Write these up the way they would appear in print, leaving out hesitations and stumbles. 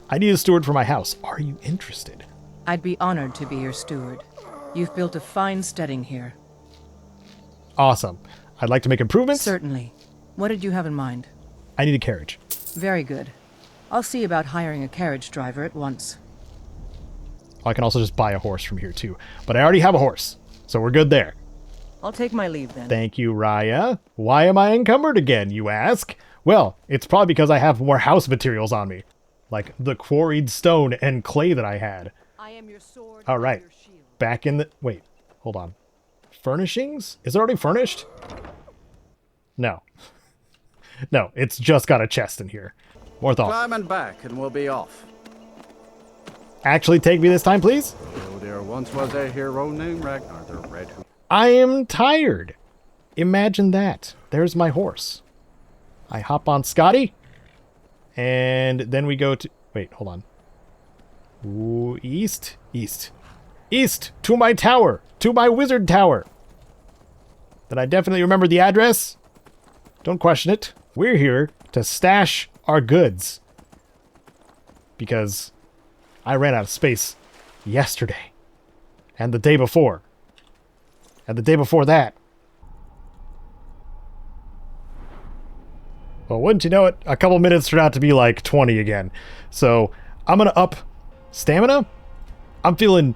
I need a steward for my house. Are you interested? I'd be honored to be your steward. You've built a fine steading here. Awesome. I'd like to make improvements. Certainly. What did you have in mind? I need a carriage. Very good. I'll see about hiring a carriage driver at once. I can also just buy a horse from here too. But I already have a horse, so we're good there. I'll take my leave then. Thank you, Raya. Why am I encumbered again, you ask? Well, it's probably because I have more house materials on me. Like the quarried stone and clay that I had. I am your sword. All right. Your shield. Back in the... Wait, hold on. Furnishings? Is it already furnished? No. No, it's just got a chest in here. More thought. Climb and back and we'll be off. Actually take me this time, please? Oh, there once was a hero named Ragnar the Red Hood. I am tired. Imagine that. There's my horse. I hop on Scotty. And then we go to... Wait, hold on. Ooh, east? East. East! To my tower! To my wizard tower! Did I definitely remember the address? Don't question it. We're here to stash our goods. Because I ran out of space yesterday. And the day before. And the day before that. Well, wouldn't you know it, a couple minutes turned out to be like 20 again. So I'm gonna up stamina. I'm feeling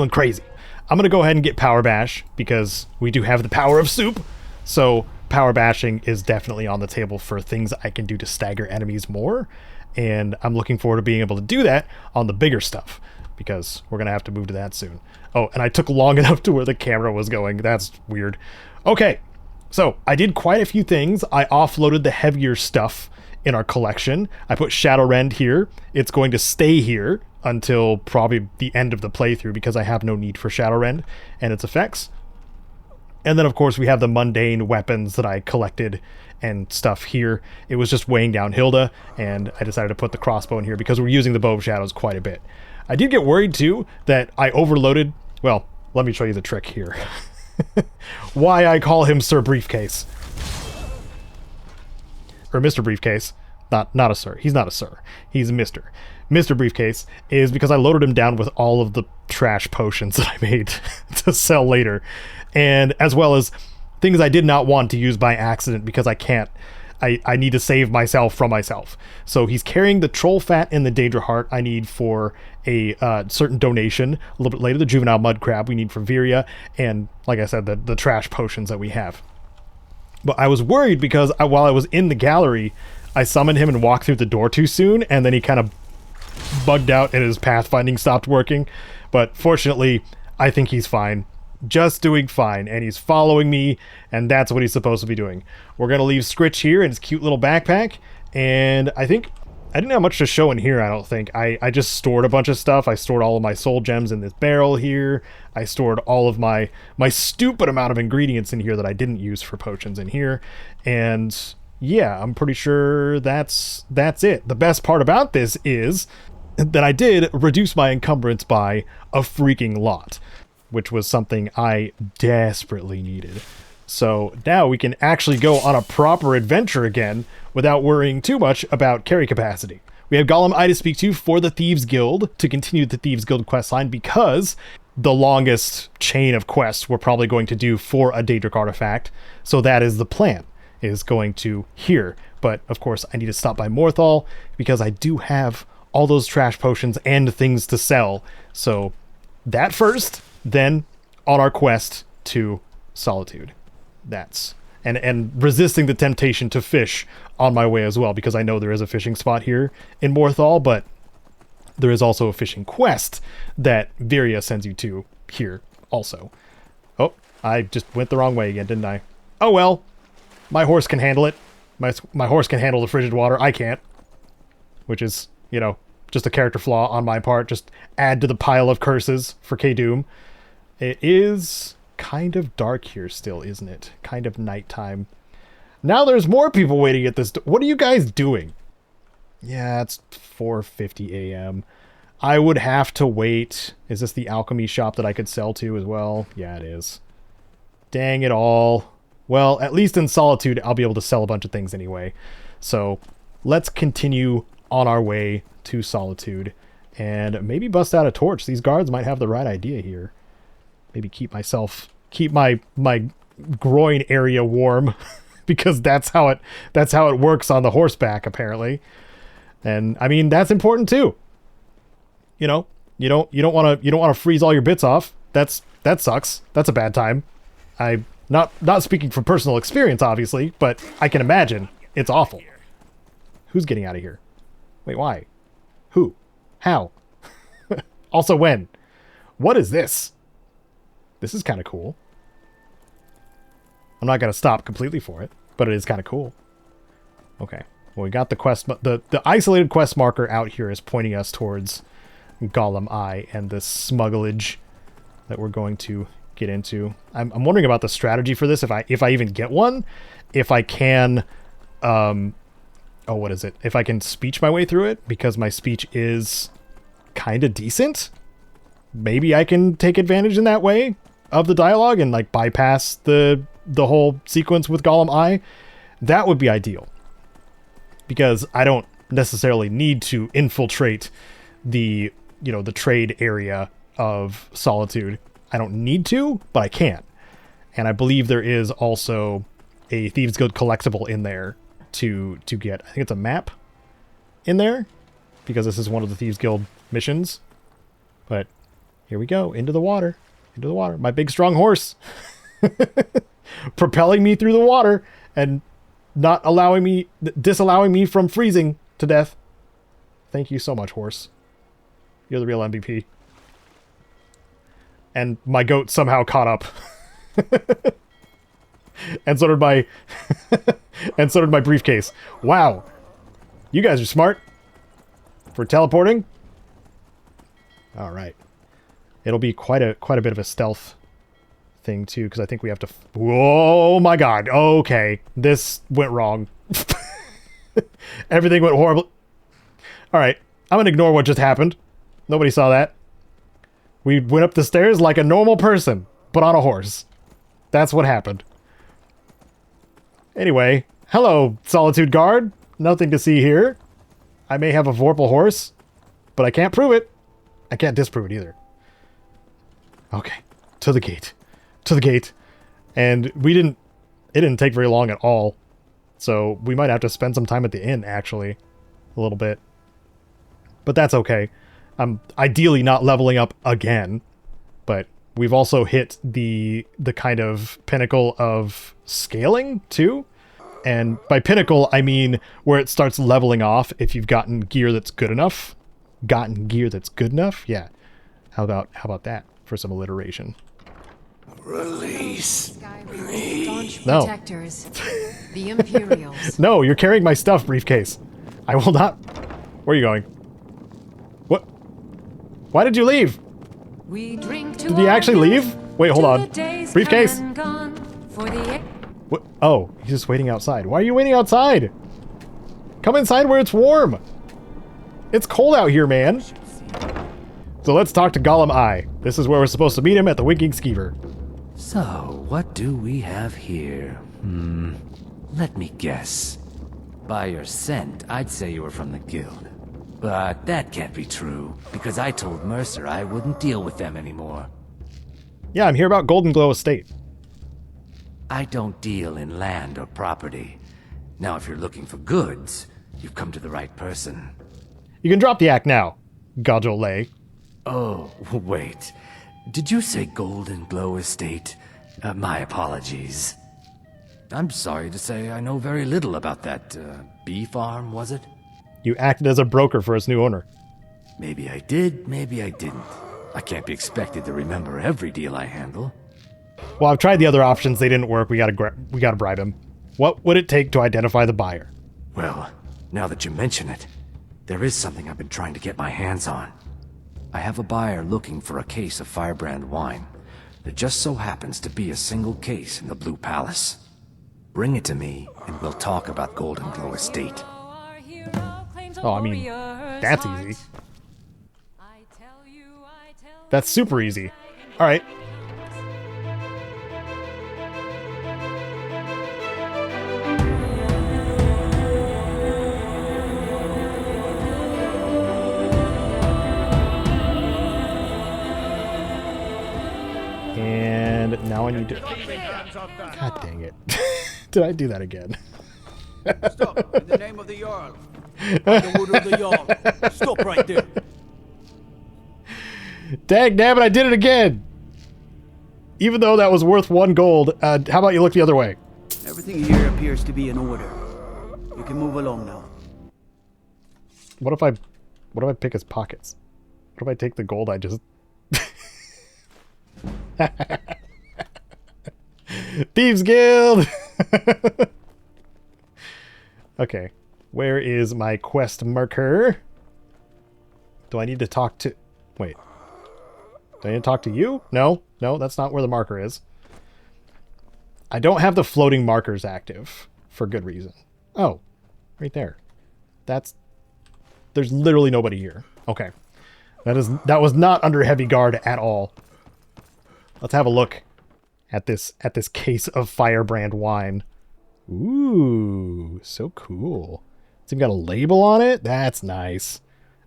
crazy. I'm gonna go ahead and get power bash because we do have the power of soup. So power bashing is definitely on the table for things I can do to stagger enemies more. And I'm looking forward to being able to do that on the bigger stuff because we're gonna have to move to that soon. Oh, and I took long enough to where the camera was going. That's weird. Okay. So, I did quite a few things. I offloaded the heavier stuff in our collection. I put Shadowrend here. It's going to stay here until probably the end of the playthrough because I have no need for Shadowrend and its effects. And then, of course, we have the mundane weapons that I collected and stuff here. It was just weighing down Hilda, and I decided to put the crossbow in here because we're using the Bow of Shadows quite a bit. I did get worried, too, that I overloaded... Well, let me show you the trick here. Why I call him Sir Briefcase. Or Mr. Briefcase. Not a sir. He's not a sir. He's a Mr. Mr. Briefcase is because I loaded him down with all of the trash potions that I made to sell later. And as well as things I did not want to use by accident because I can't. I need to save myself from myself. So he's carrying the troll fat and the danger heart I need for a certain donation. A little bit later, the juvenile mud crab we need for Viria. And like I said, the trash potions that we have. But I was worried because while I was in the gallery, I summoned him and walked through the door too soon. And then he kind of bugged out and his pathfinding stopped working. But fortunately, I think he's fine. Just doing fine, and he's following me, and that's what he's supposed to be doing. We're gonna leave Scritch here in his cute little backpack, and I think I didn't have much to show in here. I don't think I just stored a bunch of stuff. I stored all of my soul gems in this barrel here. I stored all of my stupid amount of ingredients in here that I didn't use for potions in here, and yeah, I'm pretty sure that's it. The best part about this is that I did reduce my encumbrance by a freaking lot, which was something I desperately needed. So now we can actually go on a proper adventure again without worrying too much about carry capacity. We have Gollum I to speak to for the Thieves Guild to continue the Thieves Guild questline because the longest chain of quests we're probably going to do for a Daedric artifact. So that is the plan, is going to here. But of course I need to stop by Morthal because I do have all those trash potions and things to sell. So that first, then on our quest to Solitude. That's and resisting the temptation to fish on my way as well, because I know there is a fishing spot here in Morthal, but there is also a fishing quest that Viria sends you to here also. Oh, I just went the wrong way again, didn't I? Oh well, my horse can handle it. My horse can handle the frigid water. I can't. Which is, you know, just a character flaw on my part. Just add to the pile of curses for K-Doom. It is kind of dark here still, isn't it? Kind of nighttime. Now there's more people waiting at this. What are you guys doing? Yeah, it's 4:50 a.m. I would have to wait. Is this the alchemy shop that I could sell to as well? Yeah, it is. Dang it all. Well, at least in Solitude, I'll be able to sell a bunch of things anyway. So let's continue on our way to Solitude and maybe bust out a torch. These guards might have the right idea here. Maybe keep my groin area warm because that's how it works on the horseback apparently. And I mean, that's important too. You know, you don't want to freeze all your bits off. That sucks. That's a bad time. I'm not speaking from personal experience obviously, but I can imagine it's awful. Who's getting out of here? Wait, why? Who? How? Also when? What is this? This is kind of cool. I'm not going to stop completely for it, but it is kind of cool. Okay. Well, we got the quest. The isolated quest marker out here is pointing us towards Golem Eye and the smugglage that we're going to get into. I'm wondering about the strategy for this. If I even get one, if I can, what is it? If I can speech my way through it, because my speech is kind of decent. Maybe I can take advantage in that way of the dialogue and like bypass the whole sequence with Golem Eye. That would be ideal, because I don't necessarily need to infiltrate the trade area of Solitude. I don't need to, but I can. And I believe there is also a Thieves Guild collectible in there to get. I think it's a map in there, because this is one of the Thieves Guild missions. But here we go, into the water. Into the water. My big strong horse propelling me through the water and not disallowing me from freezing to death. Thank you so much, horse. You're the real MVP. And my goat somehow caught up. And so did my briefcase. Wow. You guys are smart for teleporting. All right. It'll be quite a bit of a stealth thing too, because I think we have to. Oh my god. Okay, this went wrong. Everything went horribly. All right, I'm gonna ignore what just happened. Nobody saw that. We went up the stairs like a normal person, but on a horse. That's what happened. Anyway, hello, Solitude Guard. Nothing to see here. I may have a Vorpal horse, but I can't prove it. I can't disprove it either. Okay, to the gate. To the gate. And it didn't take very long at all. So we might have to spend some time at the inn, actually. A little bit. But that's okay. I'm ideally not leveling up again. But we've also hit the kind of pinnacle of scaling, too. And by pinnacle, I mean where it starts leveling off if you've gotten gear that's good enough. Gotten gear that's good enough? Yeah. How about that for some alliteration? Release me. Staunch No. protectors, the Imperials. No, you're carrying my stuff, briefcase. I will not. Where are you going? What? Why did you leave? We drink to Did he actually leave? Wait, hold on. Briefcase. For What? Oh, he's just waiting outside. Why are you waiting outside? Come inside where it's warm. It's cold out here, man. So let's talk to Golem Eye. This is where we're supposed to meet him, at the Winking Skeever. So, what do we have here? Let me guess. By your scent, I'd say you were from the guild. But that can't be true, because I told Mercer I wouldn't deal with them anymore. Yeah, I'm here about Golden Glow Estate. I don't deal in land or property. Now, if you're looking for goods, you've come to the right person. You can drop the act now, Gajo Lay. Oh, wait. Did you say Golden Glow Estate? My apologies. I'm sorry to say I know very little about that, bee farm, was it? You acted as a broker for its new owner. Maybe I did, maybe I didn't. I can't be expected to remember every deal I handle. Well, I've tried the other options. They didn't work. We gotta bribe him. What would it take to identify the buyer? Well, now that you mention it, there is something I've been trying to get my hands on. I have a buyer looking for a case of Firebrand wine. There just so happens to be a single case in the Blue Palace. Bring it to me, and we'll talk about Golden Glow Estate. Oh, I mean, that's easy. That's super easy. All right. Now I need to... God dang it. Did I do that again? Stop, in the name of the Jarl. By the word of the Jarl. Stop right there. Dang, damn it, I did it again! Even though that was worth 1 gold, how about you look the other way? Everything here appears to be in order. You can move along now. What if I pick his pockets? What if I take the gold I just... Thieves Guild! Okay, where is my quest marker? Do I need to talk to... Wait. Do I need to talk to you? No, that's not where the marker is. I don't have the floating markers active, for good reason. Oh, right there. There's literally nobody here. Okay. That was not under heavy guard at all. Let's have a look at this case of Firebrand wine. Ooh, so cool. It's even got a label on it? That's nice.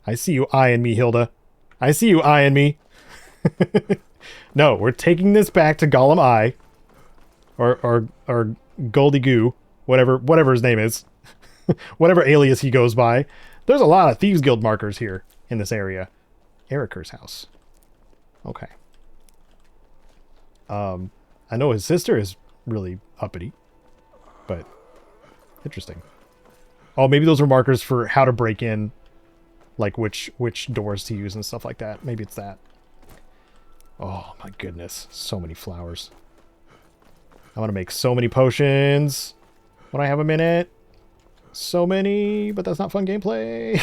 I see you eyeing me, Hilda. I see you eyeing me. No, we're taking this back to Gollum Eye. Or Goldie Goo. Whatever his name is. Whatever alias he goes by. There's a lot of Thieves Guild markers here in this area. Eriker's house. Okay. I know his sister is really uppity. But interesting. Oh, maybe those are markers for how to break in. Like which doors to use and stuff like that. Maybe it's that. Oh my goodness. So many flowers. I want to make so many potions when I have a minute. So many, but that's not fun gameplay.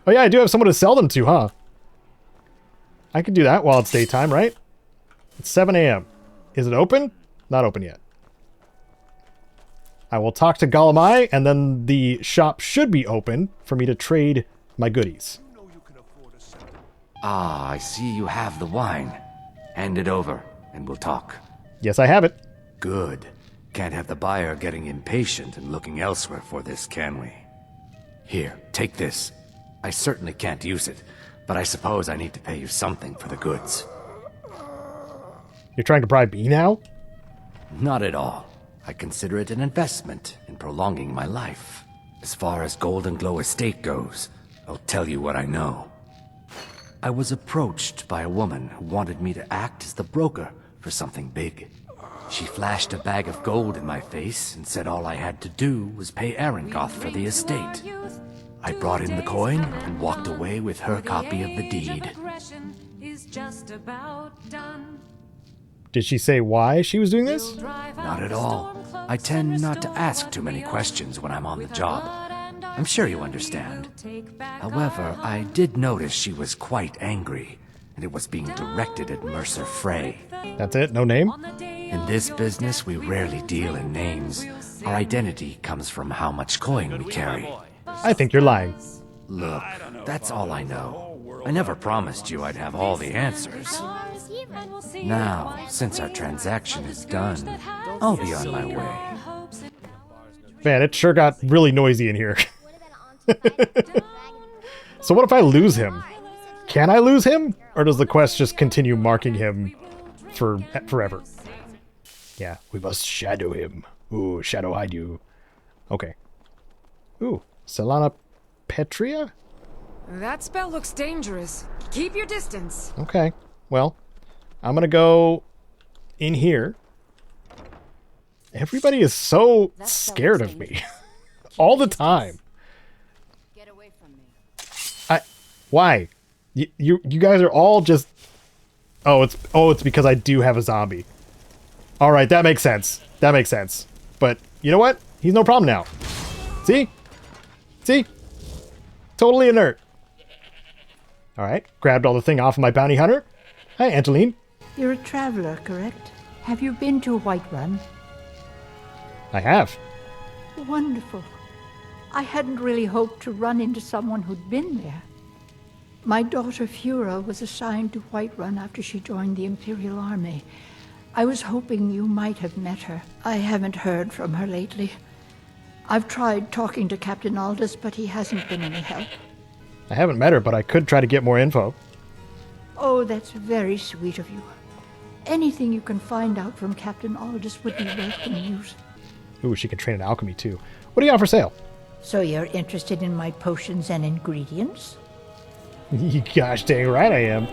Oh yeah, I do have someone to sell them to, huh? I could do that while it's daytime, right? It's 7 a.m. Is it open? Not open yet. I will talk to Gollum, and then the shop should be open for me to trade my goodies. Ah, I see you have the wine. Hand it over, and we'll talk. Yes, I have it. Good. Can't have the buyer getting impatient and looking elsewhere for this, can we? Here, take this. I certainly can't use it, but I suppose I need to pay you something for the goods. You're trying to bribe me now? Not at all. I consider it an investment in prolonging my life. As far as Golden Glow Estate goes, I'll tell you what I know. I was approached by a woman who wanted me to act as the broker for something big. She flashed a bag of gold in my face and said all I had to do was pay Arangoth for the estate. I brought in the coin and walked away with her copy of the deed. Did she say why she was doing this? Not at all. I tend not to ask too many questions when I'm on the job. I'm sure you understand. However, I did notice she was quite angry, and it was being directed at Mercer Frey. That's it? No name? In this business, we rarely deal in names. Our identity comes from how much coin we carry. I think you're lying. Look, that's all I know. I never promised you I'd have all the answers. Now, since our transaction is done, I'll be on my way. Man, it sure got really noisy in here. So what if I lose him? Can I lose him? Or does the quest just continue marking him for forever? Yeah, we must shadow him. Ooh, shadow hide you. Okay. Ooh, Solana Petria? That spell looks dangerous. Keep your distance. Okay, well, I'm gonna go in here. Everybody is so scared of me. All the time. Get away from me. Why? You guys are all just... Oh, it's because I do have a zombie. Alright, that makes sense. That makes sense. But, you know what? He's no problem now. See? See? Totally inert. Alright, grabbed all the thing off of my bounty hunter. Hi, Angeline. You're a traveler, correct? Have you been to Whiterun? I have. Wonderful. I hadn't really hoped to run into someone who'd been there. My daughter Fura was assigned to Whiterun after she joined the Imperial Army. I was hoping you might have met her. I haven't heard from her lately. I've tried talking to Captain Aldous, but he hasn't been any help. I haven't met her, but I could try to get more info. Oh, that's very sweet of you. Anything you can find out from Captain Aldous would be welcome news. Ooh, she can train in alchemy too. What do you got for sale? So you're interested in my potions and ingredients? You gosh dang right I am.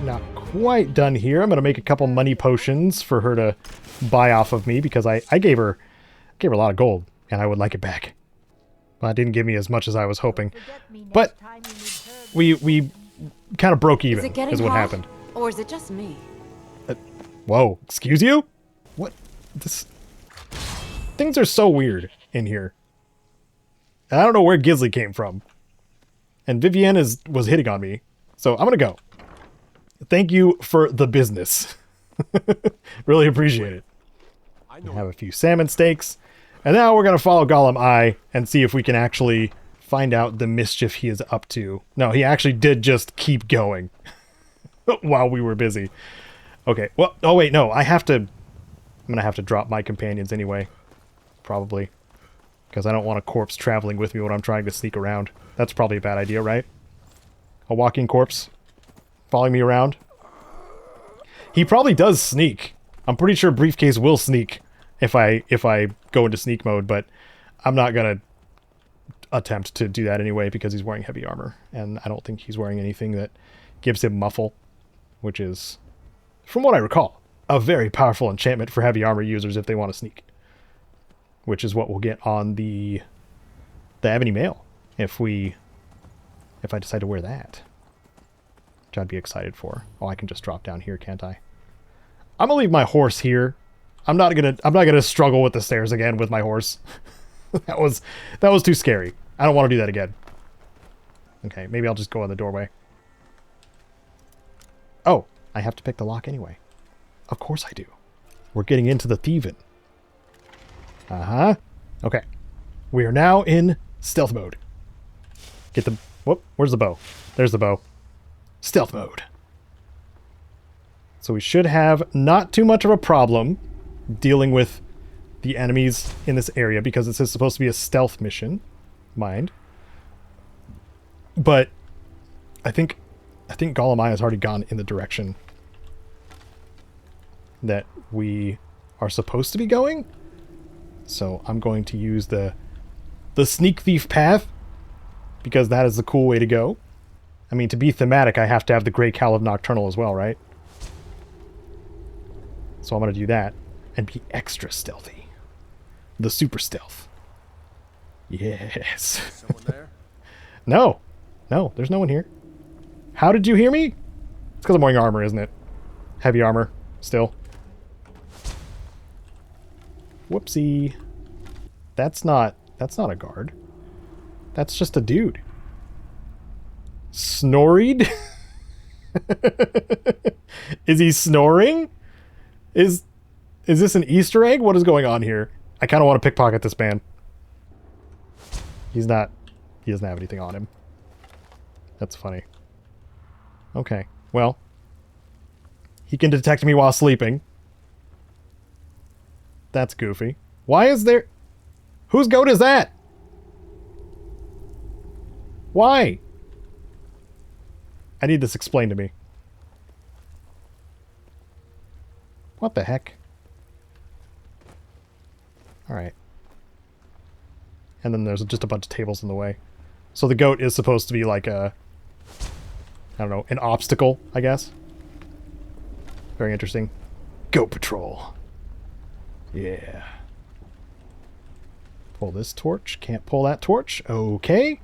Not quite done here. I'm going to make a couple money potions for her to buy off of me because I gave her a lot of gold and I would like it back. Well, it didn't give me as much as I was hoping. But we kind of broke even is what happened. Or is it just me? Whoa, excuse you? What? This things are so weird in here. I don't know where Gisley came from. And Vivienne was hitting on me. So I'm going to go. Thank you for the business. Really appreciate it. We have a few salmon steaks. And now we're going to follow Gollum Eye and see if we can actually find out the mischief he is up to. No, he actually did just keep going while we were busy. Okay, well, oh wait, no, I'm going to have to drop my companions anyway. Probably. Because I don't want a corpse traveling with me when I'm trying to sneak around. That's probably a bad idea, right? A walking corpse following me around. He probably does sneak. I'm pretty sure Briefcase will sneak if I go into sneak mode, but I'm not gonna attempt to do that anyway because he's wearing heavy armor, and I don't think he's wearing anything that gives him muffle, which is, from what I recall, a very powerful enchantment for heavy armor users if they want to sneak. Which is what we'll get on the Ebony Mail if I decide to wear that. Which I'd be excited for. Oh, I can just drop down here, can't I? I'm gonna leave my horse here. I'm not gonna struggle with the stairs again with my horse. that was too scary. I don't want to do that again. Okay, maybe I'll just go in the doorway. Oh, I have to pick the lock anyway. Of course I do. We're getting into the thieving. Uh-huh. Okay. We are now in stealth mode. Get the... Whoop, where's the bow? There's the bow. Stealth mode. So we should have not too much of a problem dealing with the enemies in this area because this is supposed to be a stealth mission. Mind. But I think Gollum Eye has already gone in the direction that we are supposed to be going. So I'm going to use the sneak thief path because that is the cool way to go. I mean, to be thematic, I have to have the Grey Cowl of Nocturnal as well, right? So I'm going to do that and be extra stealthy. The super stealth. Yes. Someone there? No. No, there's no one here. How did you hear me? It's because I'm wearing armor, isn't it? Heavy armor, still. Whoopsie. That's not a guard. That's just a dude. Snoried? Is he snoring? Is this an Easter egg? What is going on here? I kind of want to pickpocket this man. He doesn't have anything on him. That's funny. Okay, well. He can detect me while sleeping. That's goofy. Why is there... Whose goat is that? Why? I need this explained to me. What the heck? Alright. And then there's just a bunch of tables in the way. So the goat is supposed to be like a... I don't know, an obstacle, I guess. Very interesting. Goat patrol. Yeah. Pull this torch. Can't pull that torch. Okay.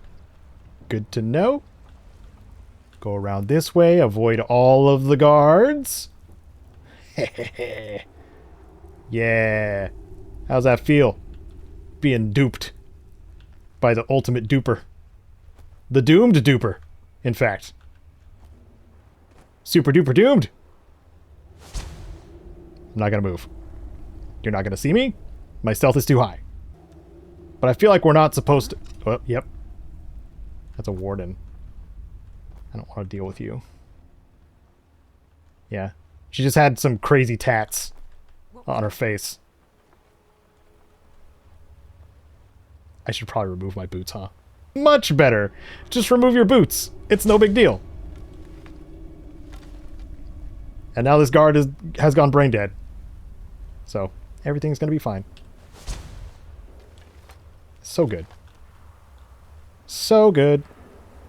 Good to know. Go around this way. Avoid all of the guards. Yeah. How's that feel? Being duped by the ultimate duper. The doomed duper, in fact. Super duper doomed. I'm not gonna move. You're not gonna see me? My stealth is too high. But I feel like we're not supposed to... Oh, yep. That's a warden. I don't want to deal with you. Yeah. She just had some crazy tats on her face. I should probably remove my boots, huh? Much better. Just remove your boots. It's no big deal. And now this guard has gone brain dead. So, everything's going to be fine. So good. So good.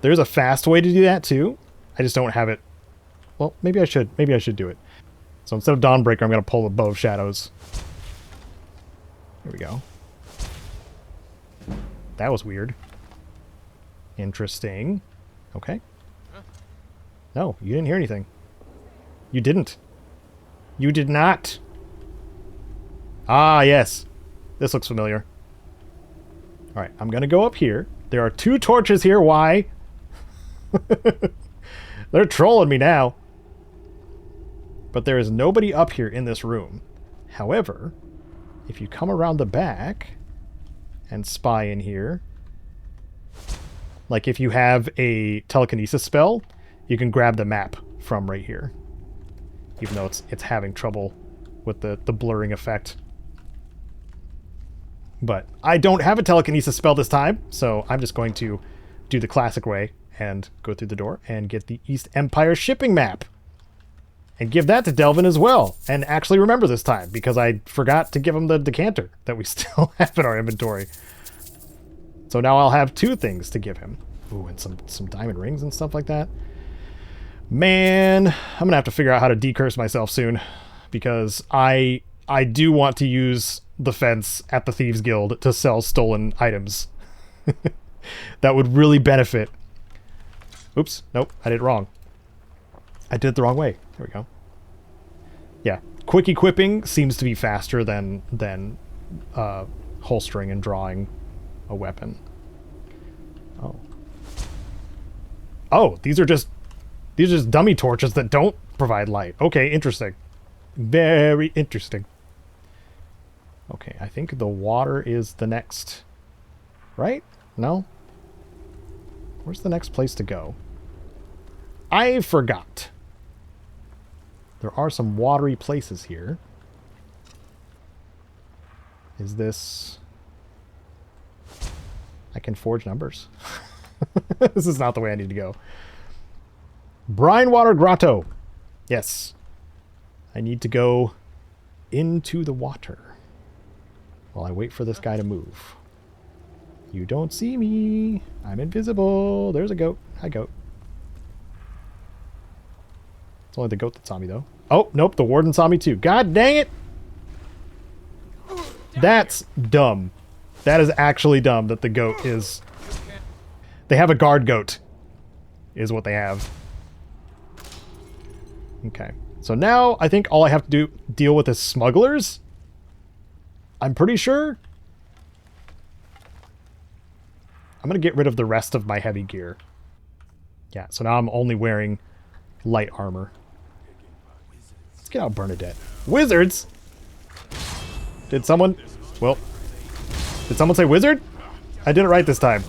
There's a fast way to do that, too. I just don't have it. Well, maybe I should. Maybe I should do it. So instead of Dawnbreaker, I'm going to pull the Bow of Shadows. Here we go. That was weird. Interesting. Okay. No, you didn't hear anything. You didn't. You did not. Ah, yes. This looks familiar. Alright, I'm going to go up here. There are 2 torches here. Why? They're trolling me now. But there is nobody up here in this room. However, if you come around the back and spy in here, like if you have a telekinesis spell, you can grab the map from right here. Even though it's having trouble with the blurring effect. But I don't have a telekinesis spell this time, so I'm just going to do the classic way and go through the door and get the East Empire shipping map. And give that to Delvin as well. And actually remember this time, because I forgot to give him the decanter that we still have in our inventory. So now I'll have 2 things to give him. Ooh, and some diamond rings and stuff like that. Man, I'm going to have to figure out how to decurse myself soon. Because I do want to use the fence at the Thieves Guild to sell stolen items. That would really benefit. Oops, nope, I did it wrong. I did it the wrong way. There we go. Yeah, quick equipping seems to be faster than holstering and drawing a weapon. Oh. Oh, these are just dummy torches that don't provide light. Okay, interesting. Very interesting. Okay, I think the water is the next. Right? No? Where's the next place to go? I forgot. There are some watery places here. Is this... I can forge numbers. This is not the way I need to go. Brinewater Grotto. Yes. I need to go into the water while I wait for this guy to move. You don't see me. I'm invisible. There's a goat. Hi, goat. It's only the goat that saw me, though. Oh, nope. The warden saw me, too. God dang it. That's dumb. That is actually dumb that the goat is... They have a guard goat, is what they have. Okay. So now I think all I have to deal with is smugglers. I'm pretty sure. I'm going to get rid of the rest of my heavy gear. Yeah, so now I'm only wearing light armor. Let's get out Bernadette. Wizards? Did someone... Well, did someone say wizard? I did it right this time.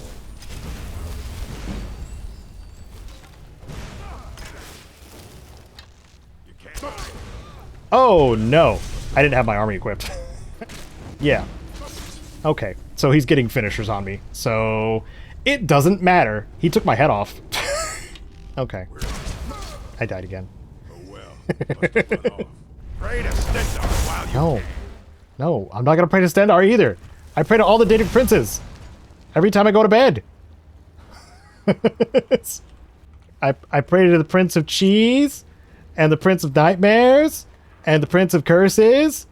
Oh, no. I didn't have my army equipped. Yeah. Okay, so he's getting finishers on me. So, it doesn't matter. He took my head off. Okay. I died again. No. No, I'm not going to pray to Stendar either. I pray to all the native princes. Every time I go to bed. I pray to the Prince of Cheese, and the Prince of Nightmares, and the Prince of Curses,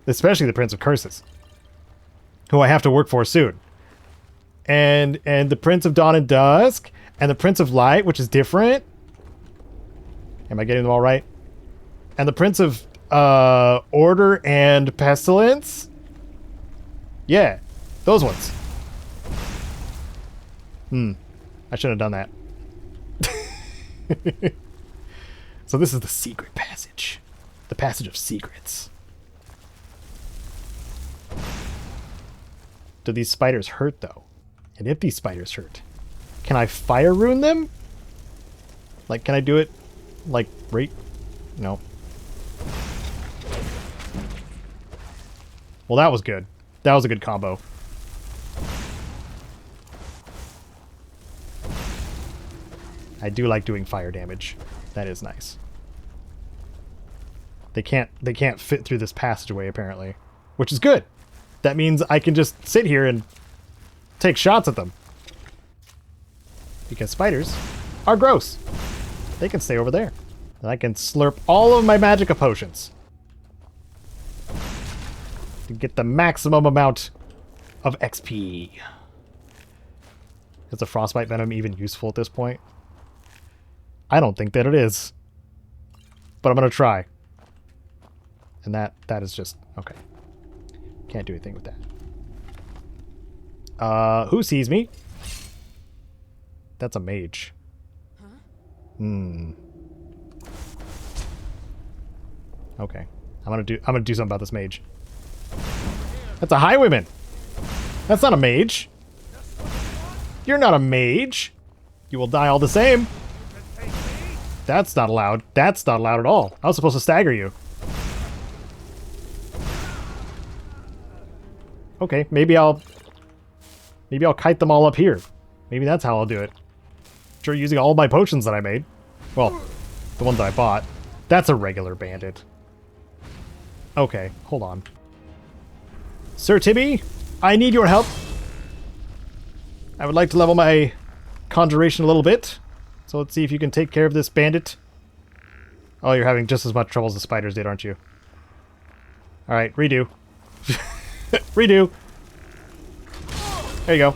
especially the Prince of Curses, who I have to work for soon. And the Prince of Dawn and Dusk, and the Prince of Light, which is different. Am I getting them all right? And the Prince of Order and Pestilence. Yeah, those ones. I shouldn't have done that. So this is the secret passage. The passage of secrets. Do these spiders hurt, though? And if these spiders hurt, can I fire rune them? Like, can I do it, like, right? No. Well, that was good. That was a good combo. I do like doing fire damage. That is nice. They can't fit through this passageway, apparently. Which is good. That means I can just sit here and take shots at them. Because spiders are gross. They can stay over there. And I can slurp all of my magicka potions. To get the maximum amount of XP. Is the frostbite venom even useful at this point? I don't think that it is. But I'm going to try. And that is just... okay. Can't do anything with that. Who sees me? That's a mage. Okay. I'm gonna do something about this mage. That's a highwayman. That's not a mage. You're not a mage. You will die all the same. That's not allowed. That's not allowed at all. I was supposed to stagger you. Okay, maybe I'll kite them all up here. Maybe that's how I'll do it. Sure, using all my potions that I made. Well, the ones that I bought. That's a regular bandit. Okay, hold on. Sir Tibby, I need your help. I would like to level my conjuration a little bit. So let's see if you can take care of this bandit. Oh, you're having just as much trouble as the spiders did, aren't you? Alright, redo. Redo. There you go.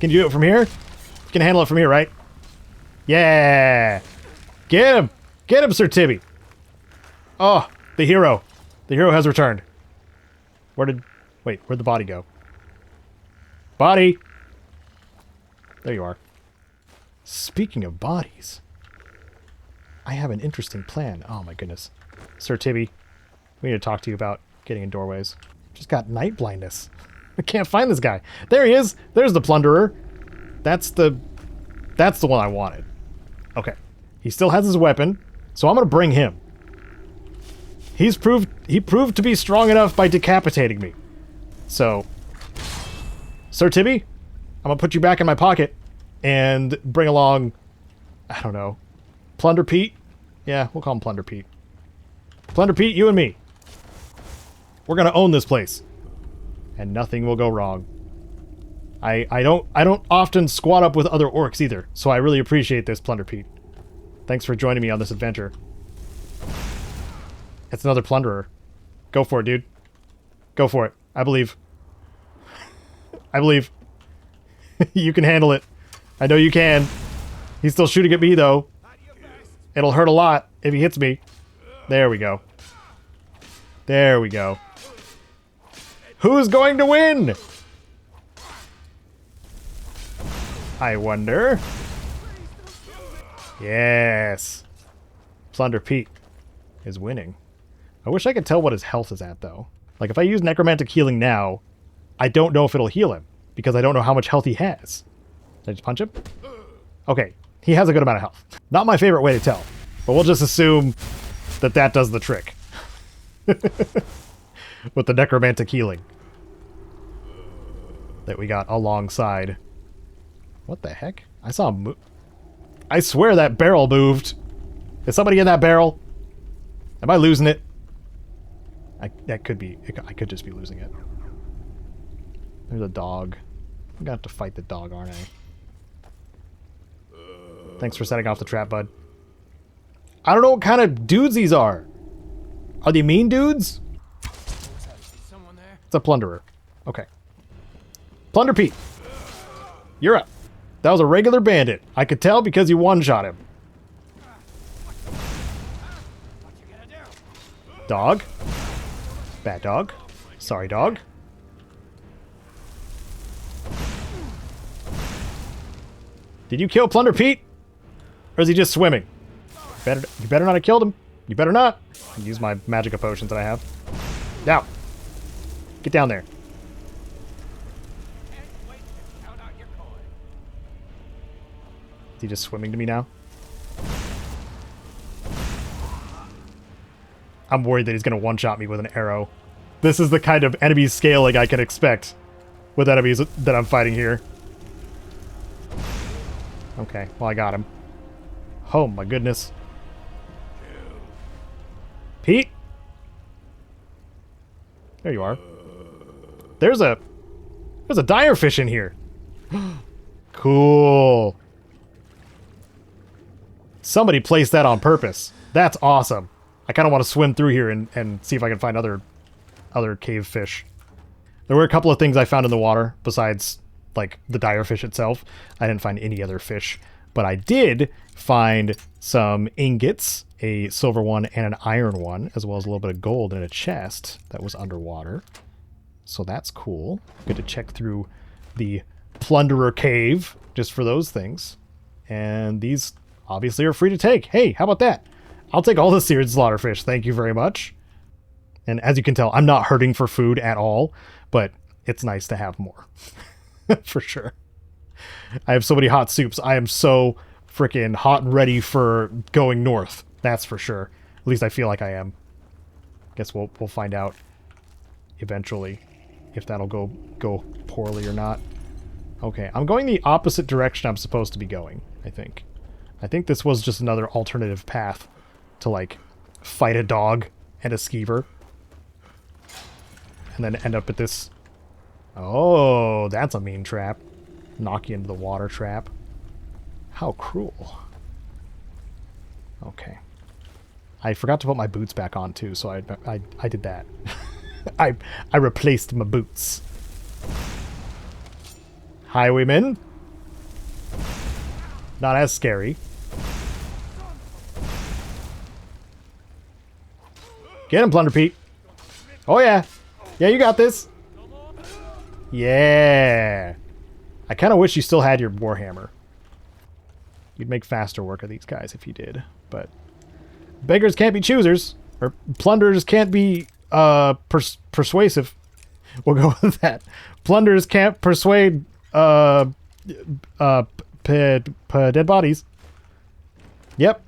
Can you do it from here? You can handle it from here, right? Yeah! Get him! Get him, Sir Tibby! Oh, the hero. The hero has returned. Where'd the body go? Body! There you are. Speaking of bodies, I have an interesting plan. Oh my goodness. Sir Tibby, we need to talk to you about getting in doorways. Just got night blindness. I can't find this guy. There he is! There's the plunderer. That's the one I wanted. Okay. He still has his weapon, so I'm gonna bring him. He proved to be strong enough by decapitating me. So, Sir Tibby, I'm gonna put you back in my pocket and bring along, I don't know, Plunder Pete? Yeah, we'll call him Plunder Pete. Plunder Pete, you and me. We're gonna own this place. And nothing will go wrong. I don't often squat up with other orcs either, so I really appreciate this, Plunder Pete. Thanks for joining me on this adventure. It's another plunderer. Go for it, dude. Go for it. I believe. I believe. You can handle it. I know you can. He's still shooting at me, though. It'll hurt a lot if he hits me. There we go. There we go. Who's going to win? I wonder. Yes. Plunder Pete is winning. I wish I could tell what his health is at, though. Like, if I use necromantic healing now, I don't know if it'll heal him, because I don't know how much health he has. Did I just punch him? Okay, he has a good amount of health. Not my favorite way to tell, but we'll just assume that that does the trick. With the necromantic healing that we got alongside. What the heck? I saw him move. I swear that barrel moved. Is somebody in that barrel? Am I losing it? That could be. I could just be losing it. There's a dog. I'm gonna have to fight the dog, aren't I? Thanks for setting off the trap, bud. I don't know what kind of dudes these are. Are they mean dudes? It's a plunderer. Okay. Plunder Pete. You're up. That was a regular bandit. I could tell because you one-shot him. Dog. Bad dog. Sorry, dog. Did you kill Plunder Pete? Or is he just swimming? You better not have killed him. You better not. Use my magica potions that I have. Now, get down there. Is he just swimming to me now? I'm worried that he's going to one-shot me with an arrow. This is the kind of enemy scaling I can expect with enemies that I'm fighting here. Okay, well, I got him. Oh, my goodness. Pete? There you are. There's a dire fish in here. Cool. Somebody placed that on purpose. That's awesome. I kind of want to swim through here and see if I can find other cave fish. There were a couple of things I found in the water besides, like, the dire fish itself. I didn't find any other fish. But I did find some ingots, a silver one and an iron one, as well as a little bit of gold in a chest that was underwater. So that's cool. Good to check through the Plunderer Cave just for those things. And these obviously are free to take. Hey, how about that? I'll take all the seared slaughterfish. Thank you very much. And as you can tell, I'm not hurting for food at all, but it's nice to have more. For sure. I have so many hot soups. I am so freaking hot and ready for going north. That's for sure. At least I feel like I am. Guess we'll find out eventually if that'll go poorly or not. Okay, I'm going the opposite direction I'm supposed to be going, I think. I think this was just another alternative path to, like, fight a dog and a skeever. And then end up at this... Oh, that's a mean trap. Knock you into the water trap. How cruel. Okay. I forgot to put my boots back on, too, so I did that. I replaced my boots. Highwaymen. Not as scary. Get him, Plunder Pete. Oh, yeah. Yeah, you got this. Yeah. I kind of wish you still had your Warhammer. You'd make faster work of these guys if you did. But beggars can't be choosers. Or plunderers can't be persuasive. We'll go with that. Plunderers can't persuade dead bodies. Yep.